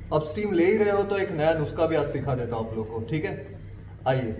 अब स्टीम ले ही रहे हो तो एक नया नुस्खा भी आज सिखा देता हूँ आप लोग को, ठीक है? आइए।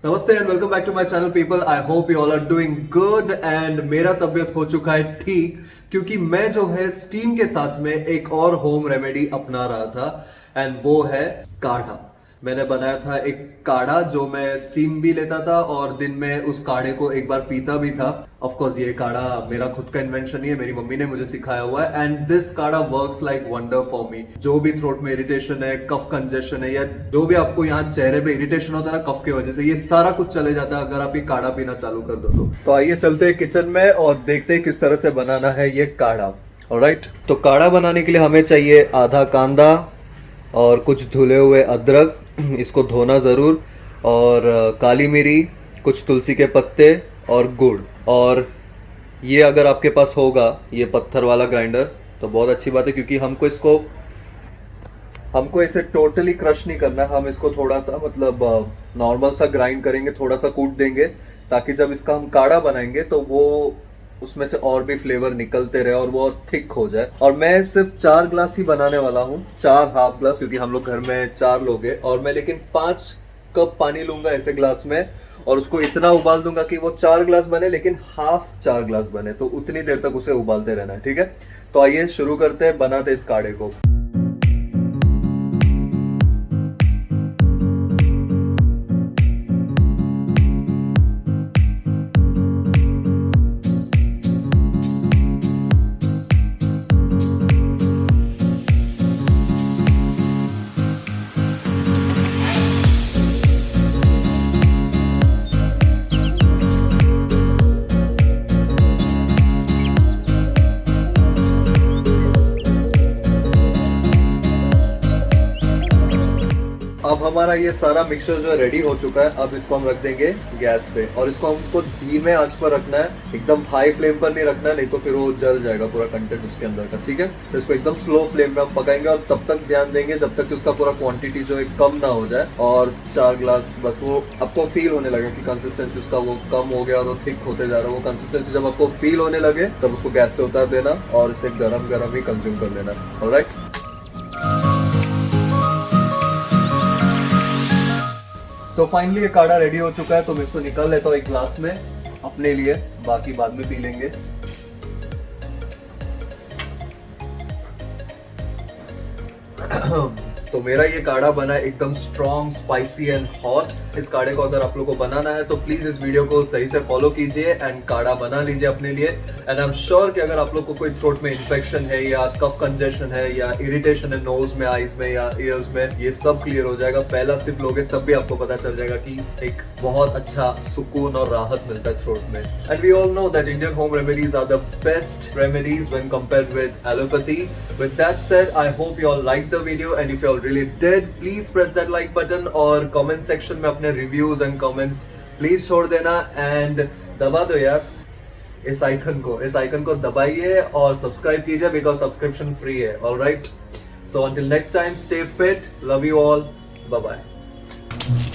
नमस्ते and welcome back to my channel people. I hope you all are doing good and मेरा तबीयत हो चुका है ठीक, क्योंकि मैं जो है स्टीम के साथ में एक और होम रेमेडी अपना रहा था एंड वो है काढ़ा। मैंने बनाया था एक काढ़ा जो मैं स्टीम भी लेता था और दिन में उस काढ़े को एक बार पीता भी था। ऑफ कोर्स ये काढ़ा मेरा खुद का इन्वेंशन नहीं है, मेरी मम्मी ने मुझे सिखाया हुआ है एंड दिस काढ़ा works like wonder for me. जो भी थ्रोट में इरिटेशन है, कफ कंजेशन है या जो भी आपको यहाँ चेहरे पे इरिटेशन होता है ना कफ की वजह से, ये सारा कुछ चले जाता है अगर आप ये काढ़ा पीना चालू कर दो तो आइए चलते हैं किचन में और देखते हैं किस तरह से बनाना है ये काढ़ा। ऑलराइट, तो काढ़ा बनाने के लिए हमें चाहिए आधा कांदा और कुछ धुले हुए अदरक, इसको धोना ज़रूर, और काली मिरी, कुछ तुलसी के पत्ते और गुड़। और ये अगर आपके पास होगा ये पत्थर वाला ग्राइंडर तो बहुत अच्छी बात है, क्योंकि हमको इसे टोटली क्रश नहीं करना है। हम इसको थोड़ा सा मतलब नॉर्मल सा ग्राइंड करेंगे, थोड़ा सा कूट देंगे ताकि जब इसका हम काढ़ा बनाएंगे तो वो उसमें से और भी फ्लेवर निकलते रहे और वो और थिक हो जाए। और मैं सिर्फ 4 ग्लास ही बनाने वाला हूँ, 4 हाफ ग्लास, क्योंकि हम लोग घर में 4 लोग हैं। और मैं लेकिन 5 कप पानी लूंगा ऐसे ग्लास में और उसको इतना उबाल दूंगा कि वो 4 ग्लास बने लेकिन हाफ 4 ग्लास बने, तो उतनी देर तक उसे उबालते रहना है, ठीक है? तो आइए शुरू करते हैं बनाते इस काढ़े को। अब हमारा ये सारा मिक्सचर जो है रेडी हो चुका है। अब इसको हम रख देंगे गैस पे और इसको हमको धीमे आंच पर रखना है, एकदम हाई फ्लेम पर नहीं रखना है, नहीं तो फिर वो जल जाएगा पूरा कंटेंट उसके अंदर का, ठीक है? तो इसको एकदम स्लो फ्लेम में हम पकाएंगे और तब तक ध्यान देंगे जब तक कि उसका पूरा क्वांटिटी जो है कम ना हो जाए। और 4 ग्लास बस, वो आपको फील होने लगे कि कंसिस्टेंसी उसका वो कम हो गया और वो थिक होते जा रहा है। वो कंसिस्टेंसी जब आपको फील होने लगे तब उसको गैस से उतार देना और इसे गरम गरम ही कंज्यूम कर लेना। ऑलराइट, सो फाइनली ये काढ़ा रेडी हो चुका है, तो मैं इसको निकाल लेता हूँ एक ग्लास में अपने लिए, बाकी बाद में पी लेंगे। तो मेरा ये काढ़ा बना है एकदम स्ट्रॉन्ग, स्पाइसी एंड हॉट। इस काढ़े को अगर आप लोगों को बनाना है तो प्लीज इस वीडियो को सही से फॉलो कीजिए एंड काढ़ा बना लीजिए अपने लिए। एंड आई एम श्योर कि अगर आप लोग को कोई थ्रोट में इन्फेक्शन है या कफ कंजेशन है या इरिटेशन है नोज में, आईज में या ईयर्स में, ये सब क्लियर हो जाएगा। पहला सिप लोगे तब भी आपको पता चल जाएगा कि एक बहुत अच्छा सुकून और राहत मिलता है थ्रोट में। And we all know that Indian home remedies are the best remedies when compared with allopathy. With that said, I hope you all like the video and if you all really did, please press that like button और comment section में अपने reviews and comments please छोड़ देना and दबा दो यार इस icon को दबाइए और सब्सक्राइब कीजिए because सब्सक्रिप्शन फ्री है। Alright, so until next time, stay fit, love you all, bye bye।